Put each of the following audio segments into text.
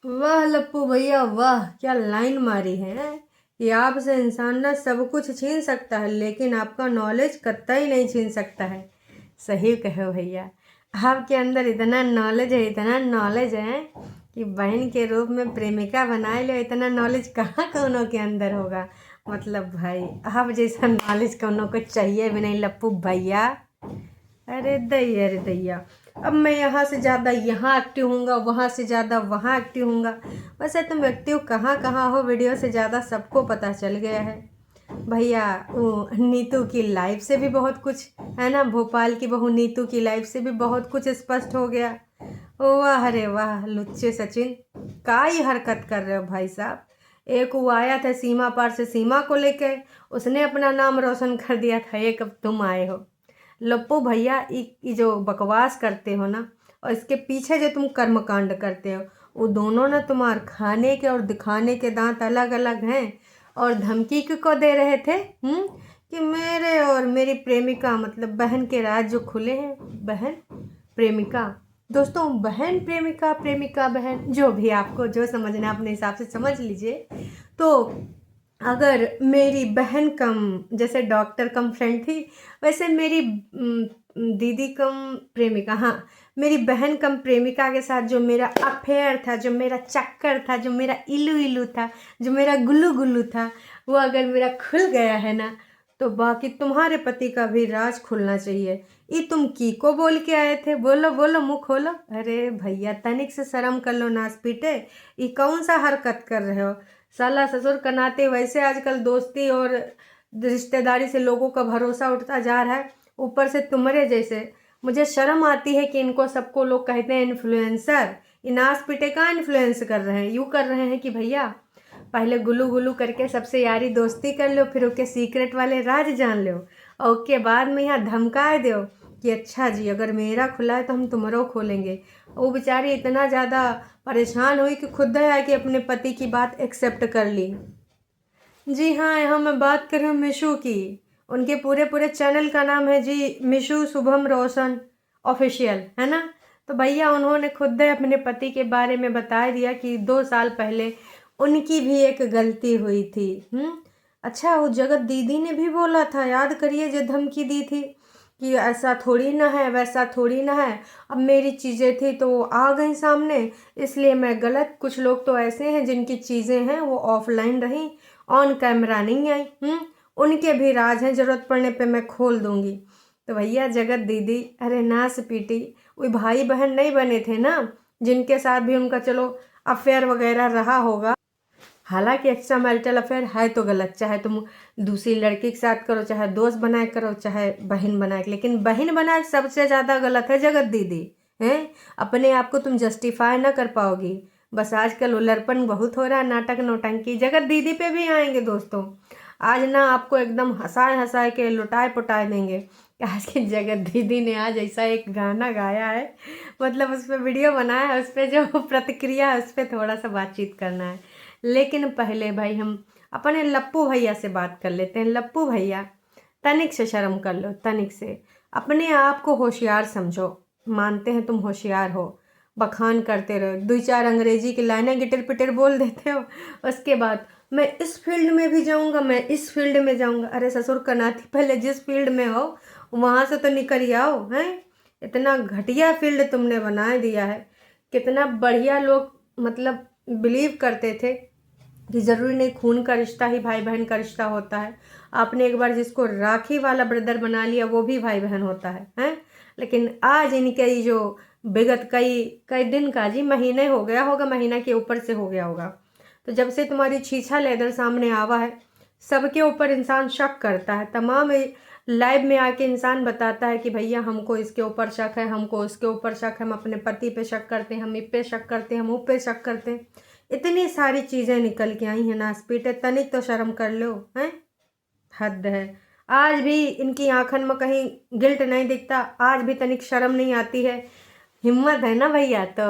वाह लप्पू भैया वाह, क्या लाइन मारी है कि आपसे इंसान ना सब कुछ छीन सकता है लेकिन आपका नॉलेज कतई नहीं छीन सकता है। सही कहो भैया, आपके अंदर इतना नॉलेज है, इतना नॉलेज है कि बहन के रूप में प्रेमिका बनाए लो। इतना नॉलेज कहाँ कौनों के अंदर होगा। मतलब भाई, आप जैसा नॉलेज कौनों को चाहिए भी नहीं लप्पू भैया। अरे दैया, अब मैं यहाँ से ज़्यादा यहाँ एक्टिव हूँगा, वहाँ से ज़्यादा वहाँ एक्टिव हूँगा। वैसे तुम एक्टिव कहाँ कहाँ हो, वीडियो से ज़्यादा सबको पता चल गया है भैया। वो नीतू की लाइफ से भी बहुत कुछ है ना, भोपाल की बहू नीतू की लाइफ से भी बहुत कुछ स्पष्ट हो गया। वाह अरे वाह लुच्चे सचिन, का ही हरकत कर रहे हो भाई साहब। एक वो आया था सीमा पार से सीमा को लेकर, उसने अपना नाम रोशन कर दिया था। एक अब तुम आए हो लप्पू भैया, ये जो बकवास करते हो ना, और इसके पीछे जो तुम कर्मकांड करते हो, वो दोनों ना तुम्हारे खाने के और दिखाने के दांत अलग अलग हैं। और धमकी को दे रहे थे कि मेरे और मेरी प्रेमिका मतलब बहन के राज जो खुले हैं। बहन प्रेमिका, दोस्तों बहन प्रेमिका, प्रेमिका बहन, जो भी आपको जो समझना है अपने हिसाब से समझ लीजिए। तो अगर मेरी बहन कम, जैसे डॉक्टर कम फ्रेंड थी, वैसे मेरी दीदी कम प्रेमिका, हाँ मेरी बहन कम प्रेमिका के साथ जो मेरा अफेयर था, जो मेरा चक्कर था, जो मेरा इलू इलू था, जो मेरा गुल्लू गुल्लू था, वो अगर मेरा खुल गया है ना, तो बाकी तुम्हारे पति का भी राज खुलना चाहिए। ये तुम की को बोल के आए थे, बोलो बोलो मुँह खोलो। अरे भैया तनिक से शर्म कर लो नास पीटे, ये कौन सा हरकत कर रहे हो। साला ससुर का नाते वैसे आजकल दोस्ती और रिश्तेदारी से लोगों का भरोसा उठता जा रहा है, ऊपर से तुम्हारे जैसे। मुझे शर्म आती है कि इनको सबको लोग कहते हैं इन्फ्लुएंसर, इनास पिटे का इन्फ्लुएंस कर रहे हैं। यूँ कर रहे हैं कि भैया पहले गुल्लू गुल्लू करके सबसे यारी दोस्ती कर लो, फिर उसके सीक्रेट वाले राज जान लो, और उसके बाद में यहाँ धमकाए दो कि अच्छा जी अगर मेरा खुला है तो हम तुम्हारा खोलेंगे। वो बेचारी इतना ज़्यादा परेशान हुई कि खुद है कि अपने पति की बात एक्सेप्ट कर ली। जी हाँ, यहाँ मैं बात कर रही हूँ मिशू की। उनके पूरे पूरे चैनल का नाम है जी मिशू शुभम रोशन ऑफिशियल, है ना। तो भैया उन्होंने खुद अपने पति के बारे में बता दिया कि 2 साल पहले उनकी भी एक गलती हुई थी। अच्छा, वो जगत दीदी ने भी बोला था, याद करिए, जो धमकी दी थी कि ऐसा थोड़ी ना है, वैसा थोड़ी ना है। अब मेरी चीज़ें थी तो वो आ गई सामने, इसलिए मैं गलत। कुछ लोग तो ऐसे हैं जिनकी चीज़ें हैं वो ऑफलाइन रहीं, ऑन कैमरा नहीं आई। उनके भी राज हैं, ज़रूरत पड़ने पे मैं खोल दूंगी। तो भैया जगत दीदी अरे नास पीटी, वो भाई बहन नहीं बने थे ना, जिनके साथ भी उनका चलो अफेयर वगैरह रहा होगा। हालांकि एक्स्ट्रा मैरिटल अफेयर है तो गलत, चाहे तुम दूसरी लड़की के साथ करो, चाहे दोस्त बनाए करो, चाहे बहन बनाए, लेकिन बहन बनाए सबसे ज़्यादा गलत है जगत दीदी। हैं, अपने आप को तुम जस्टिफाई ना कर पाओगी। बस आजकल उलरपन बहुत हो रहा है, नाटक नौटंकी जगत दीदी पे भी आएंगे दोस्तों। आज ना आपको एकदम हंसाए हंसाए के लुटाए पुटाए देंगे। आज की जगत दीदी ने आज ऐसा एक गाना गाया है, मतलब उस पर वीडियो बनाया है, उस पर जो प्रतिक्रिया है उस पर थोड़ा सा बातचीत करना है। लेकिन पहले भाई हम अपने लप्पू भैया से बात कर लेते हैं। लप्पू भैया तनिक से शर्म कर लो, तनिक से अपने आप को होशियार समझो। मानते हैं तुम होशियार हो, बखान करते रहो, 2-4 अंग्रेजी की लाइनें गिटर पिटर बोल देते हो, उसके बाद मैं इस फील्ड में भी जाऊंगा, मैं इस फील्ड में जाऊंगा। अरे ससुर का नाती, पहले जिस फील्ड में हो वहाँ से तो निकल आओ। हैं, इतना घटिया फील्ड तुमने बना दिया है। कितना बढ़िया लोग मतलब बिलीव करते थे कि ज़रूरी नहीं खून का रिश्ता ही भाई बहन का रिश्ता होता है। आपने एक बार जिसको राखी वाला ब्रदर बना लिया वो भी भाई बहन होता है, हैं। लेकिन आज इनके ये जो विगत कई कई दिन का जी महीने हो गया होगा, महीना के ऊपर से हो गया होगा, तो जब से तुम्हारी छीछा लेदर सामने आवा है, सबके ऊपर इंसान शक करता है। तमाम लाइव में आके इंसान बताता है कि भैया हमको इसके ऊपर शक है, हमको उसके ऊपर शक है, हम अपने पति पे शक करते हैं, हम इस पे शक करते हैं, हम उस पे शक करते हैं। इतनी सारी चीज़ें निकल के आई हैं नासपीटे, तनिक तो शर्म कर लो। हैं, हद है। आज भी इनकी आंखन में कहीं गिल्ट नहीं दिखता, आज भी तनिक शर्म नहीं आती है। हिम्मत है ना भैया तो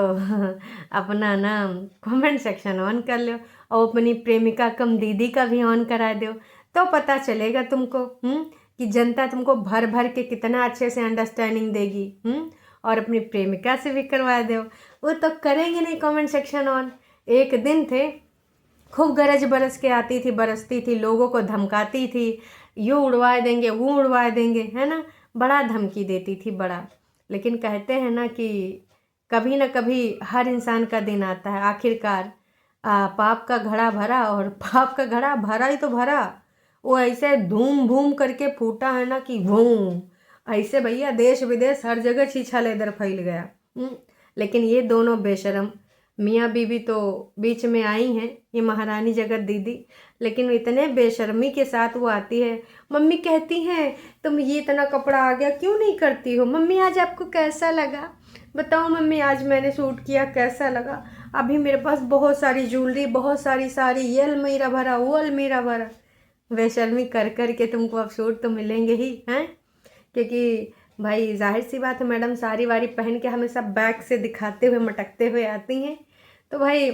अपना नाम कमेंट सेक्शन ऑन कर लो, और अपनी प्रेमिका कम दीदी का भी ऑन करा दो, तो पता चलेगा तुमको कि जनता तुमको भर भर के कितना अच्छे से अंडरस्टैंडिंग देगी। और अपनी प्रेमिका से भी करवा दो, वो तो करेंगे नहीं कमेंट सेक्शन ऑन, एक दिन थे, खूब गरज बरस के आती थी, बरसती थी, लोगों को धमकाती थी, यूँ उड़वा देंगे, वो उड़वा देंगे, है ना, बड़ा धमकी देती थी, बड़ा। लेकिन कहते हैं ना कि कभी ना कभी हर इंसान का दिन आता है, आखिरकार पाप का घड़ा भरा, और पाप का घड़ा भरा ही तो भरा, वो ऐसे धूम भूम करके फूटा है ना कि भूम, ऐसे भैया देश विदेश हर जगह छीछा लेदर फैल गया। लेकिन ये दोनों बेशरम मियाँ बीवी तो बीच में आई हैं, ये महारानी जगत दीदी, लेकिन इतने बेशर्मी के साथ वो आती है। मम्मी कहती हैं तुम ये इतना कपड़ा आ गया क्यों नहीं करती हो, मम्मी आज आपको कैसा लगा, बताओ मम्मी आज मैंने सूट किया कैसा लगा, अभी मेरे पास बहुत सारी ज्वेलरी, बहुत सारी साड़ी, ये अलमीरा भरा, वो अलमीरा भरा। बेशर्मी कर कर के तुमको अब सूट तो मिलेंगे ही हैं, क्योंकि भाई जाहिर सी बात है मैडम साड़ी वाड़ी पहन के हमेशा बैक से दिखाते हुए मटकते हुए आती हैं, तो भाई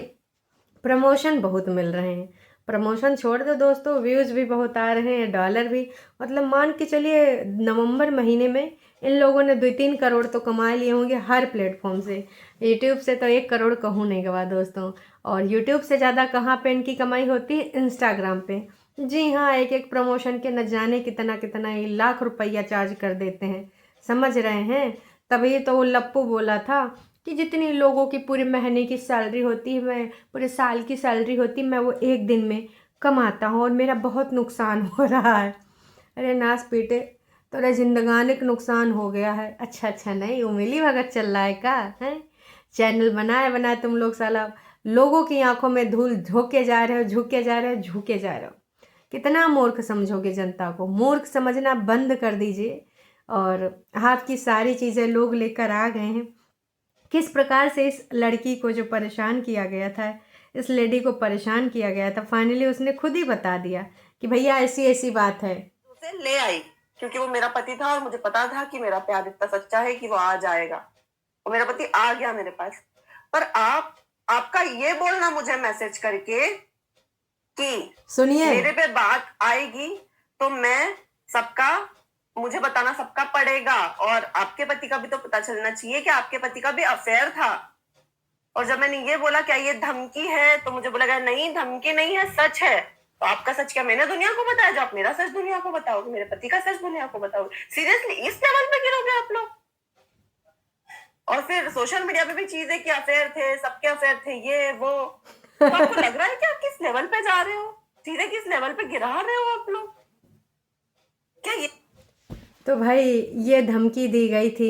प्रमोशन बहुत मिल रहे हैं। प्रमोशन छोड़ दो दोस्तों, व्यूज़ भी बहुत आ रहे हैं, डॉलर भी, मतलब मान के चलिए नवंबर महीने में इन लोगों ने 2-3 करोड़ तो कमा लिए होंगे हर प्लेटफॉर्म से। यूट्यूब से तो 1 करोड़ कहूँ नहीं गवा दोस्तों, और यूट्यूब से ज़्यादा कहाँ पे इनकी कमाई होती है, इंस्टाग्राम पे। जी हाँ, एक एक प्रमोशन के न जाने कितना कितना ये लाख रुपया चार्ज कर देते हैं, समझ रहे हैं। तभी तो वो लप्पू बोला था कि जितनी लोगों की पूरे महीने की सैलरी होती है, मैं पूरे साल की सैलरी होती, मैं वो एक दिन में कमाता हूँ और मेरा बहुत नुकसान हो रहा है। अरे नास पीटे, तोरा जिंदगानी का नुकसान हो गया है। अच्छा नहीं उमिली भगत चल रहा है का है, चैनल बनाए बनाए तुम लोग साला लोगों की आंखों में धूल झोंके जा रहे हो, झुके जा रहे हो, झुके जा रहे हो। कितना मूर्ख समझोगे जनता को, मूर्ख समझना बंद कर दीजिए। और आपकी सारी चीज़ें लोग लेकर आ गए हैं। किस प्रकार से इस लड़की को जो परेशान किया गया था, इस लेडी को परेशान किया गया था, फाइनली उसने खुद ही बता दिया कि भैया ऐसी ऐसी बात है। उसे ले आई क्योंकि वो मेरा पति था और मुझे पता था कि मेरा प्यार इतना सच्चा है कि वो आ जाएगा, और मेरा पति आ गया मेरे पास। पर आपका ये बोलना मुझे मैसेज करके कि सुनिए, मेरे पे बात आएगी तो मैं सबका मुझे बताना सबका पड़ेगा, और आपके पति का भी तो पता चलना चाहिए कि आपके पति का भी अफेयर था। और जब मैंने ये बोला क्या ये धमकी है, तो मुझे बोला गया नहीं धमकी नहीं है, सच है। तो आपका सच क्या मैंने दुनिया को बताया, जो आप मेरा सच दुनिया को बताओगे, मेरे पति का सच दुनिया को बताओगे? सीरियसली इस लेवल पे गिरोगे आप लोग? और फिर सोशल मीडिया पे भी चीजें कि अफेयर थे, सबके अफेयर थे, ये वो। तो आपको लग रहा है कि आप किस लेवल पे जा रहे हो, चीजें किस लेवल पे गिरा रहे हो आप लोग? क्या ये तो भाई ये धमकी दी गई थी,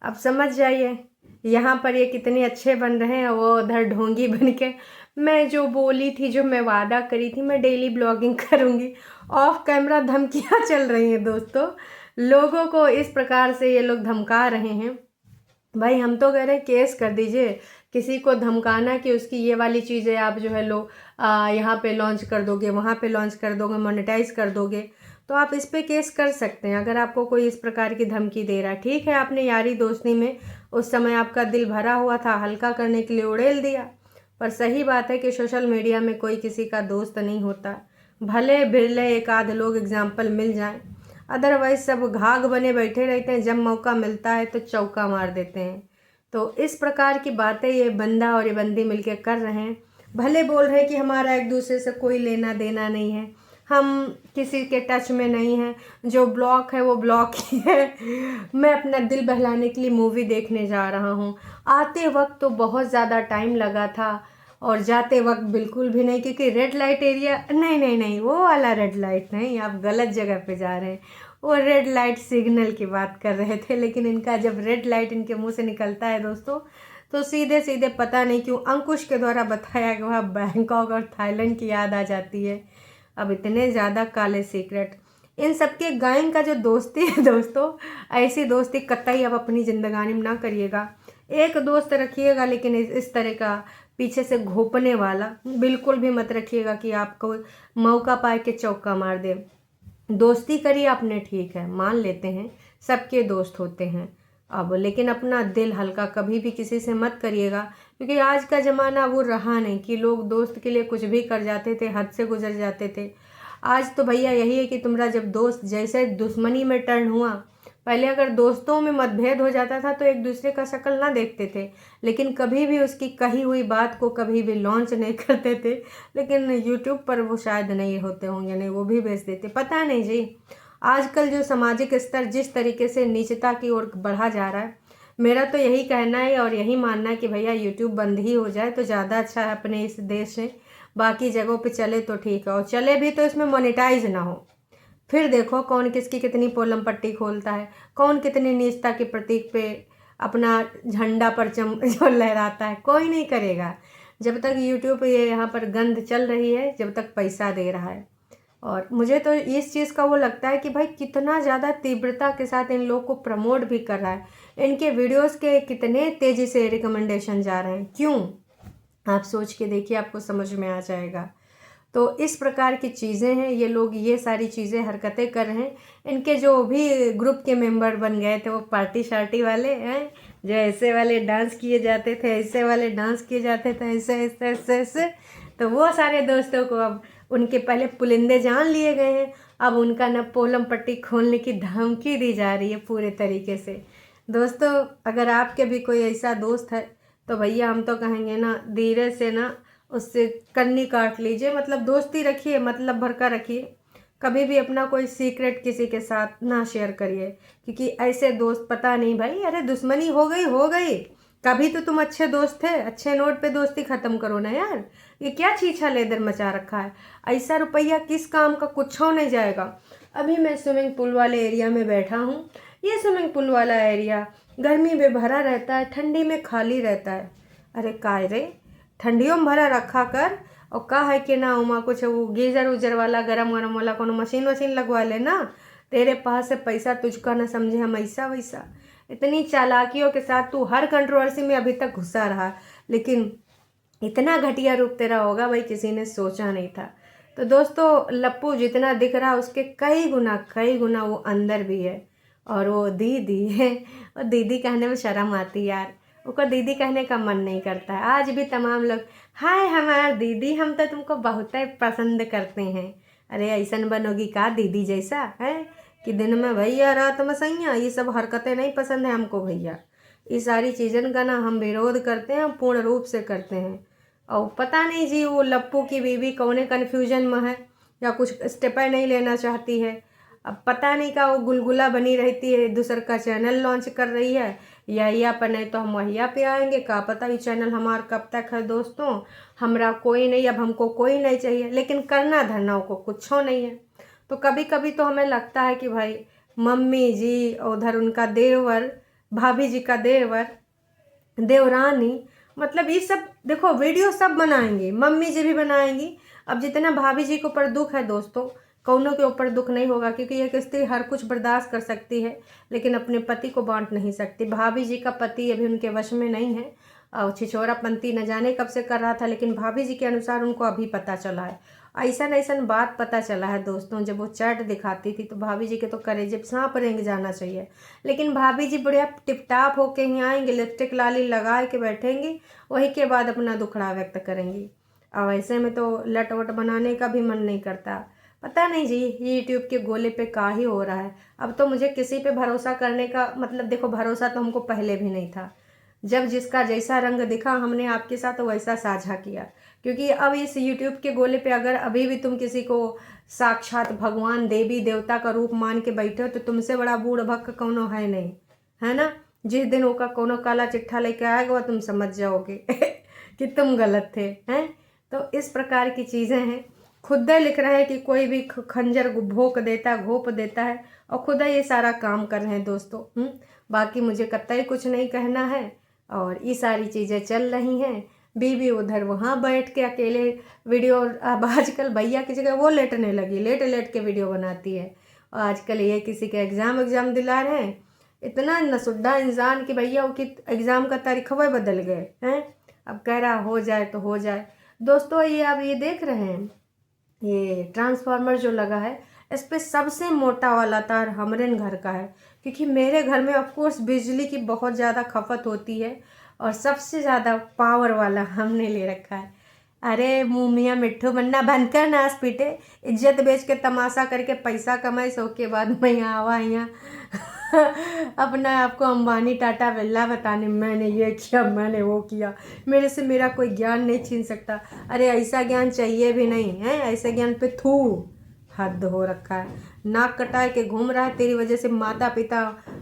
अब समझ जाइए यहाँ पर ये कितने अच्छे बन रहे हैं, वो उधर ढोंगी बन के। मैं जो बोली थी, जो मैं वादा करी थी, मैं डेली ब्लॉगिंग करूँगी, ऑफ कैमरा धमकियाँ चल रही हैं दोस्तों। लोगों को इस प्रकार से ये लोग धमका रहे हैं। भाई हम तो कह रहे हैं केस कर दीजिए, किसी को धमकाना कि उसकी ये वाली चीज़ें आप जो है लो यहाँ पे लॉन्च कर दोगे, वहाँ पे लॉन्च कर दोगे, मोनेटाइज कर दोगे, तो आप इस पे केस कर सकते हैं अगर आपको कोई इस प्रकार की धमकी दे रहा है। ठीक है, आपने यारी दोस्ती में उस समय आपका दिल भरा हुआ था, हल्का करने के लिए उड़ेल दिया, पर सही बात है कि सोशल मीडिया में कोई किसी का दोस्त नहीं होता। भले बिरले एक आध लोग एग्जाम्पल मिल जाएं, अदरवाइज सब घाघ बने बैठे रहते हैं, जब मौका मिलता है तो चौका मार देते हैं। तो इस प्रकार की बातें ये बंदा और ये बंदी मिलके कर रहे हैं। भले बोल रहे हैं कि हमारा एक दूसरे से कोई लेना देना नहीं है, हम किसी के टच में नहीं हैं, जो ब्लॉक है वो ब्लॉक ही है। मैं अपना दिल बहलाने के लिए मूवी देखने जा रहा हूँ, आते वक्त तो बहुत ज़्यादा टाइम लगा था और जाते वक्त बिल्कुल भी नहीं, क्योंकि रेड लाइट एरिया नहीं वो वाला रेड लाइट नहीं, आप गलत जगह पे जा रहे हैं। वो रेड लाइट सिग्नल की बात कर रहे थे, लेकिन इनका जब रेड लाइट इनके मुंह से निकलता है दोस्तों, तो सीधे सीधे पता नहीं क्यों अंकुश के द्वारा बताया गया बैंकॉक और थाईलैंड की याद आ जाती है। अब इतने ज़्यादा काले सीक्रेट, इन सबके गायन का जो दोस्ती है दोस्तों, ऐसी दोस्ती कतई अब अपनी ज़िंदगानी में ना करिएगा। एक दोस्त रखिएगा, लेकिन इस तरह का पीछे से घोपने वाला बिल्कुल भी मत रखिएगा कि आपको मौका पाए के चौका मार दे। दोस्ती करिए आपने, ठीक है मान लेते हैं सबके दोस्त होते हैं अब, लेकिन अपना दिल हल्का कभी भी किसी से मत करिएगा, क्योंकि आज का ज़माना वो रहा नहीं कि लोग दोस्त के लिए कुछ भी कर जाते थे, हद से गुजर जाते थे। आज तो भैया यही है कि तुम्हारा जब दोस्त जैसे दुश्मनी में टर्न हुआ, पहले अगर दोस्तों में मतभेद हो जाता था तो एक दूसरे का शक्ल ना देखते थे, लेकिन कभी भी उसकी कही हुई बात को कभी भी लॉन्च नहीं करते थे। लेकिन यूट्यूब पर वो शायद नहीं होते होंगे, नहीं वो भी बेच देते, पता नहीं जी। आजकल जो सामाजिक स्तर जिस तरीके से नीचता की ओर बढ़ा जा रहा है, मेरा तो यही कहना है और यही मानना है कि भैया यूट्यूब बंद ही हो जाए तो ज़्यादा अच्छा है अपने इस देश में। बाकी जगहों पे चले तो ठीक है, और चले भी तो इसमें मोनेटाइज ना हो। फिर देखो कौन किसकी कितनी पोलम पट्टी खोलता है, कौन कितनी नीचता के प्रतीक पे अपना झंडा परचम जो लहराता है। कोई नहीं करेगा जब तक यूट्यूब ये यहाँ पर गंद चल रही है, जब तक पैसा दे रहा है। और मुझे तो इस चीज़ का वो लगता है कि भाई कितना ज़्यादा तीव्रता के साथ इन लोग को प्रमोट भी कर रहा है। इनके वीडियोस के कितने तेज़ी से रिकमेंडेशन जा रहे हैं, क्यों? आप सोच के देखिए, आपको समझ में आ जाएगा। तो इस प्रकार की चीज़ें हैं, ये लोग ये सारी चीज़ें हरकतें कर रहे हैं। इनके जो भी ग्रुप के मेंबर बन गए थे वो पार्टी शार्टी वाले हैं, जो ऐसे वाले डांस किए जाते थे, ऐसे वाले डांस किए जाते थे, ऐसे ऐसे ऐसे ऐसे। तो वो सारे दोस्तों को अब उनके पहले पुलिंदे जान लिए गए हैं, अब उनका न पोलम पट्टी खोलने की धमकी दी जा रही है पूरे तरीके से। दोस्तों अगर आपके भी कोई ऐसा दोस्त है तो भैया हम तो कहेंगे ना, धीरे से ना उससे कन्नी काट लीजिए, मतलब दोस्ती रखिए, मतलब भर का रखिए। कभी भी अपना कोई सीक्रेट किसी के साथ ना शेयर करिए, क्योंकि ऐसे दोस्त पता नहीं भाई, अरे दुश्मनी हो गई हो गई, कभी तो तुम अच्छे दोस्त थे, अच्छे नोट पे दोस्ती ख़त्म करो ना यार। ये क्या छीछा लेदर मचा रखा है, ऐसा रुपया किस काम का, कुछ हो नहीं जाएगा। अभी मैं स्विमिंग पूल वाले एरिया में बैठा हूँ। ये स्विमिंग पूल वाला एरिया गर्मी में भरा रहता है, ठंडी में खाली रहता है। अरे काय रे, ठंडियों में भरा रखा कर, और का है कि ना उमा कुछ वो गीजर उजर वाला गरम गरम वाला कोनो मशीन वशीन लगवा लेना, तेरे पास से पैसा तुझका ना समझे हम ऐसा वैसा। इतनी चालाकियों के साथ तू हर कंट्रोवर्सी में अभी तक घुसा रहा, लेकिन इतना घटिया रूप तेरा होगा भाई किसी ने सोचा नहीं था। तो दोस्तों लप्पू जितना दिख रहा उसके कई गुना वो अंदर भी है। और वो दीदी है, और दीदी कहने में शर्म आती यार, उसको दीदी कहने का मन नहीं करता है। आज भी तमाम लोग हाय हमारा दीदी, हम तो तुमको बहुत पसंद करते हैं। अरे ऐसन बनोगी का दीदी जैसा है कि दिन में भैया रात में सैया, ये सब हरकतें नहीं पसंद है हमको भैया। ये सारी चीज़न का ना हम विरोध करते हैं, पूर्ण रूप से करते हैं। और पता नहीं जी वो लप्पू की बीवी कौने कन्फ्यूजन में है, या कुछ स्टेप नहीं लेना चाहती है। अब पता नहीं का वो गुलगुला बनी रहती है, दूसर का चैनल लॉन्च कर रही है, या पर नहीं तो हम वहिया पे आएंगे, का पता ये चैनल हमारा कब तक है। दोस्तों हमरा कोई नहीं, अब हमको कोई नहीं चाहिए, लेकिन करना धरना को कुछ हो नहीं है। तो कभी कभी तो हमें लगता है कि भाई मम्मी जी, उधर उनका देवर, भाभी जी का देवर, देवरानी, मतलब ये सब देखो वीडियो सब बनाएंगी, मम्मी जी भी बनाएंगी। अब जितना भाभी जी के ऊपर दुख है दोस्तों, कौनों के ऊपर दुख नहीं होगा, क्योंकि एक स्त्री हर कुछ बर्दाश्त कर सकती है लेकिन अपने पति को बांट नहीं सकती। भाभी जी का पति अभी उनके वश में नहीं है, और छिछोरापंती न जाने कब से कर रहा था, लेकिन भाभी जी के अनुसार उनको अभी पता चला है। ऐसा बात पता चला है दोस्तों, जब वो चैट दिखाती थी तो भाभी जी के तो करेजे सांप रेंग जाना चाहिए। लेकिन भाभी जी बढ़िया टिपटाप होके ही आएंगे, लिपस्टिक लाली लगा के बैठेंगी, वही के बाद अपना दुखड़ा व्यक्त करेंगी। और ऐसे में तो लट वट बनाने का भी मन नहीं करता। पता नहीं जी ये यूट्यूब के गोले पे का ही हो रहा है। अब तो मुझे किसी पे भरोसा करने का मतलब, देखो भरोसा तो हमको पहले भी नहीं था, जब जिसका जैसा रंग दिखा हमने आपके साथ वैसा साझा किया। क्योंकि अब इस यूट्यूब के गोले पे अगर अभी भी तुम किसी को साक्षात भगवान देवी देवता का रूप मान के बैठे हो तो तुमसे बड़ा बूढ़ भक्त कौनो है नहीं, है ना। जिस दिन वो का कोनो काला चिट्ठा लेके आएगा वह तुम समझ जाओगे कि तुम गलत थे, हैं। तो इस प्रकार की चीज़ें हैं। खुद लिख रहे हैं कि कोई भी खंजर घोंप देता है, और खुद ये सारा काम कर रहे हैं दोस्तों। बाकी मुझे कतई कुछ नहीं कहना है। और ये सारी चीज़ें चल रही हैं। बीवी उधर वहाँ बैठ के अकेले वीडियो, अब आजकल भैया की जगह वो लेटने लगी, लेट के वीडियो बनाती है। और आजकल ये किसी के एग्ज़ाम दिला रहे हैं, इतना नसुड्डा इंसान कि भैया वो कि एग्ज़ाम का तारीखवा बदल गए हैं। अब कह रहा हो जाए तो हो जाए। दोस्तों ये आप ये देख रहे हैं, ये ट्रांसफार्मर जो लगा है इस पर सबसे मोटा वाला तार हमारे घर का है, क्योंकि मेरे घर में ऑफकोर्स बिजली की बहुत ज़्यादा खपत होती है और सबसे ज़्यादा पावर वाला हमने ले रखा है। अरे मुँह मियाँ मिट्ठू बनना बंद कर, नास पीटे, इज्जत बेच के तमाशा करके पैसा कमाई, सो के बाद मैं यहाँ आवा यहाँ अपना आपको अंबानी टाटा बिरला बताने मैंने ये किया मैंने वो किया, मेरे से मेरा कोई ज्ञान नहीं छीन सकता। अरे ऐसा ज्ञान चाहिए भी नहीं है, ऐसे ज्ञान पे थू हद हो रखा है। नाक कटाए के घूम रहा है, तेरी वजह से माता पिता,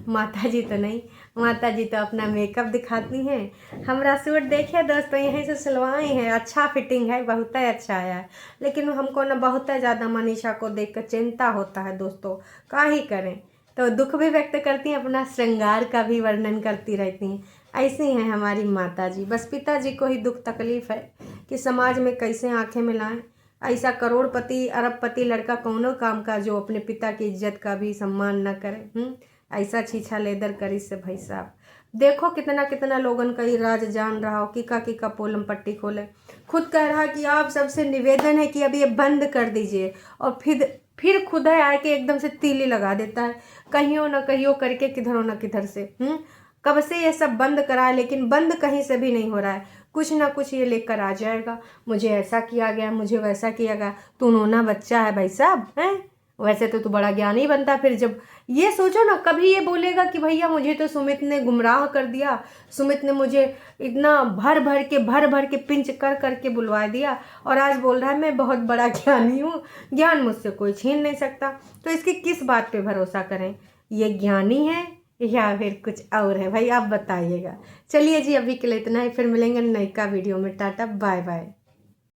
माता जी तो नहीं, माता जी तो अपना मेकअप दिखाती हैं। हमारा सूट देखिए दोस्तों, यहीं से सिलवाई हैं, अच्छा फिटिंग है, बहुत ही अच्छा आया है। लेकिन हमको ना बहुत ज़्यादा मनीषा को देख कर चिंता होता है दोस्तों, का ही करें। तो दुख भी व्यक्त करती हैं, अपना श्रृंगार का भी वर्णन करती रहती हैं। ऐसी हैं हमारी माता जी। बस पिताजी को ही दुख तकलीफ़ है कि समाज में कैसे आंखें मिलाएं। ऐसा करोड़पति अरबपति लड़का कौनो काम का जो अपने पिता की इज्जत का भी सम्मान न करे। ऐसा छीछा लेदर करी से भाई साहब। देखो कितना कितना लोगन का ये राज जान रहा हो, किका पोलम पट्टी खोले। खुद कह रहा कि आप सबसे निवेदन है कि अब ये बंद कर दीजिए, और फिर खुद है आके एकदम से तीली लगा देता है, कहियो न कहियो करके, किधरों न किधर से। कब से ये सब बंद करा है, लेकिन बंद कहीं से भी नहीं हो रहा है। कुछ ना कुछ ये लेकर आ जाएगा, मुझे ऐसा किया गया, मुझे वैसा किया गया। तू नोना बच्चा है भाई साहब, हैं? वैसे तो तू बड़ा ज्ञानी बनता। फिर जब ये सोचो ना, कभी ये बोलेगा कि भैया मुझे तो सुमित ने गुमराह कर दिया, सुमित ने मुझे इतना भर भर के पिंच कर के बुलवा दिया, और आज बोल रहा है मैं बहुत बड़ा ज्ञानी हूँ, ज्ञान मुझसे कोई छीन नहीं सकता। तो इसकी किस बात पे भरोसा करें, ये ज्ञानी है या फिर कुछ और है भाई, आप बताइएगा। चलिए जी, अभी के लिए इतना ही, फिर मिलेंगे नई का वीडियो में। Tata bye bye.